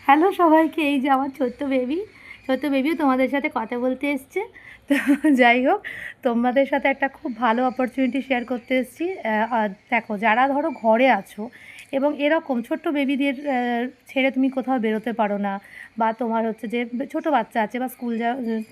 Hello সবাইকে, এই যে আমার ছোট্ট বেবিও তোমাদের সাথে কথা বলতে এসছে। তো যাই হোক, তোমাদের সাথে একটা খুব ভালো অপরচুনিটি শেয়ার করতে এসেছি। দেখো, যারা ধরো ঘরে আছো এবং এরকম ছোট্ট বেবিদের ছেড়ে তুমি কোথাও বেরোতে পারো না, বা তোমার হচ্ছে যে ছোট বাচ্চা আছে বা স্কুল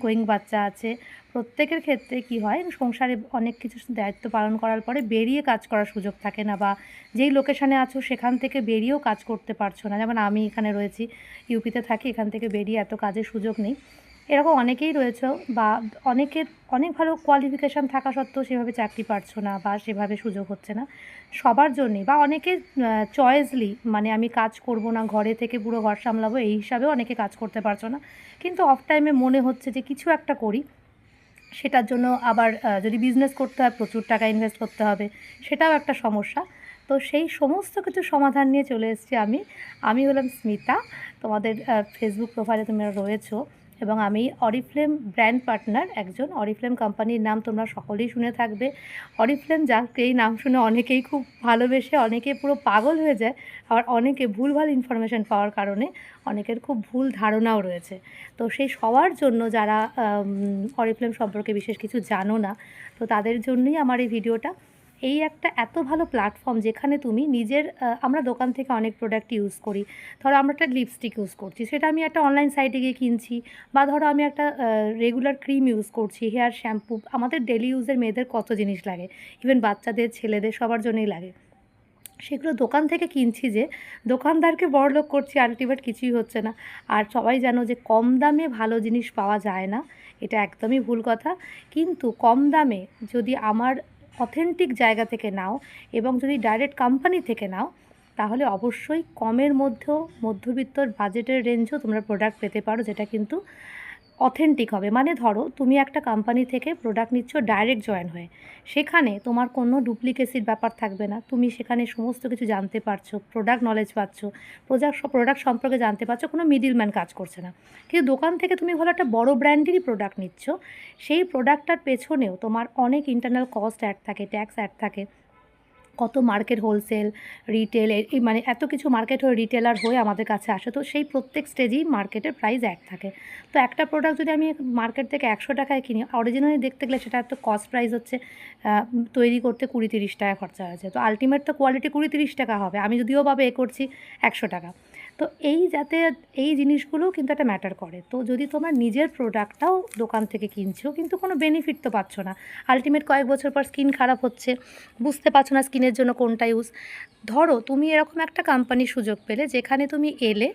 গোয়িং বাচ্চা আছে, প্রত্যেকের ক্ষেত্রে কি হয়, সংসারে অনেক কিছু দায়িত্ব পালন করার পরে বেরিয়ে কাজ করার সুযোগ থাকে না, বা যেই লোকেশানে আছো সেখান থেকে বেরিয়েও কাজ করতে পারছো না। যেমন আমি এখানে রয়েছি, ইউপিতে থাকি, এখান থেকে বেরিয়ে এত কাজের সুযোগ নেই। এরকম অনেকেই রয়েছে, বা অনেকের অনেক ভালো কোয়ালিফিকেশান থাকা সত্ত্বেও সেভাবে চাকরি পাচ্ছ না বা সেভাবে সুযোগ হচ্ছে না। সবার জন্যই, বা অনেকে চয়েসলি, মানে আমি কাজ করব না, ঘরে থেকে পুরো ঘর সামলাবো, এই হিসাবেও অনেকে কাজ করতে পারছো না। কিন্তু অফ টাইমে মনে হচ্ছে যে কিছু একটা করি, সেটার জন্য আবার যদি বিজনেস করতে হয় প্রচুর টাকা ইনভেস্ট করতে হবে, সেটাও একটা সমস্যা। তো সেই সমস্ত কিছু সমাধান নিয়ে চলে এসেছি আমি। আমি হলাম স্মিতা, তোমাদের ফেসবুক প্রোফাইলে তোমরা রয়েছো, এবং আমি অরিফ্লেম ব্র্যান্ড পার্টনার একজন। অরিফ্লেম কোম্পানির নাম তোমরা সকলেই শুনে থাকবে। অরিফ্লেম, যাকে এই নাম শুনে অনেকেই খুব ভালোবেসে, অনেকে পুরো পাগল হয়ে যায়, আবার অনেকে ভুলভাল ইনফরমেশান পাওয়ার কারণে অনেকের খুব ভুল ধারণাও রয়েছে। তো সেই সবার জন্য, যারা অরিফ্লেম সম্পর্কে বিশেষ কিছু জানো না, তো তাদের জন্যই আমার এই ভিডিওটা। এই একটা এত ভালো প্ল্যাটফর্ম যেখানে তুমি নিজের আমরা দোকান থেকে অনেক প্রোডাক্ট ইউজ করি। ধরো আমরা একটা লিপস্টিক ইউজ করছি, সেটা আমি একটা অনলাইন সাইটে গিয়ে কিনছি, বা ধরো আমি একটা রেগুলার ক্রিম ইউজ করছি, হেয়ার শ্যাম্পু, আমাদের ডেলি ইউজের মেয়েদের কত জিনিস লাগে, ইভেন বাচ্চাদের, ছেলেদের, সবার জন্যই লাগে। সেগুলো দোকান থেকে কিনছি, যে দোকানদারকে বড়লোক করছি, আলটিমেট কিছুই হচ্ছে না। আর সবাই জানো যে কম দামে ভালো জিনিস পাওয়া যায় না, এটা একদমই ভুল কথা। কিন্তু কম দামে যদি আমার অথেন্টিক জায়গা থেকে নাও, এবং যদি ডাইরেক্ট কোম্পানি থেকে নাও, তাহলে অবশ্যই কমের মধ্যেও, মধ্যবিত্তর বাজেটের রেঞ্জেও তোমরা প্রোডাক্ট পেতে পারো, যেটা কিন্তু অথেন্টিক হবে। মানে ধরো তুমি একটা কোম্পানি থেকে প্রোডাক্ট নিচ্ছ ডাইরেক্ট জয়েন হয়ে, সেখানে তোমার কোনো ডুপ্লিকেসির ব্যাপার থাকবে না, তুমি সেখানে সমস্ত কিছু জানতে পারছো, প্রোডাক্ট নলেজ পাচ্ছ, প্রোডাক্ট সম্পর্কে জানতে পারছো, কোনো মিডিলম্যান কাজ করছে না। কিন্তু দোকান থেকে তুমি হলো একটা বড় ব্র্যান্ডেরই প্রোডাক্ট নিচ্ছ, সেই প্রোডাক্টটার পেছনেও তোমার অনেক ইন্টারনাল কস্ট অ্যাড থাকে, ট্যাক্স অ্যাড থাকে, কত মার্কেট, হোলসেল, রিটেল, এই মানে এত কিছু মার্কেট হয়ে রিটেলার হয়ে আমাদের কাছে আসে। তো সেই প্রত্যেক স্টেজেই মার্কেটের প্রাইস এক থাকে। তো একটা প্রোডাক্ট যদি আমি মার্কেট থেকে 100 টাকায় কিনি, অরিজিনালি দেখতে গেলে সেটা তো কস্ট প্রাইস হচ্ছে তৈরি করতে 20-30 টাকা খরচা হয়েছে। তো আলটিমেট তো কোয়ালিটি 20-30 টাকা হবে, আমি যদিও ভাবে করছি 100 টাকা। তো এই যাতে, এই জিনিসগুলোও কিন্তু একটা ম্যাটার করে। তো যদি তোমার নিজের প্রোডাক্টটাও দোকান থেকে কিনছো কিন্তু কোনো বেনিফিট তো পাচ্ছ না, আলটিমেট কয়েক বছর পর স্কিন খারাপ হচ্ছে, বুঝতে পারছো না স্কিনের জন্য কোনটা ইউজ। ধরো তুমি এরকম একটা কোম্পানির সুযোগ পেলে, যেখানে তুমি এলে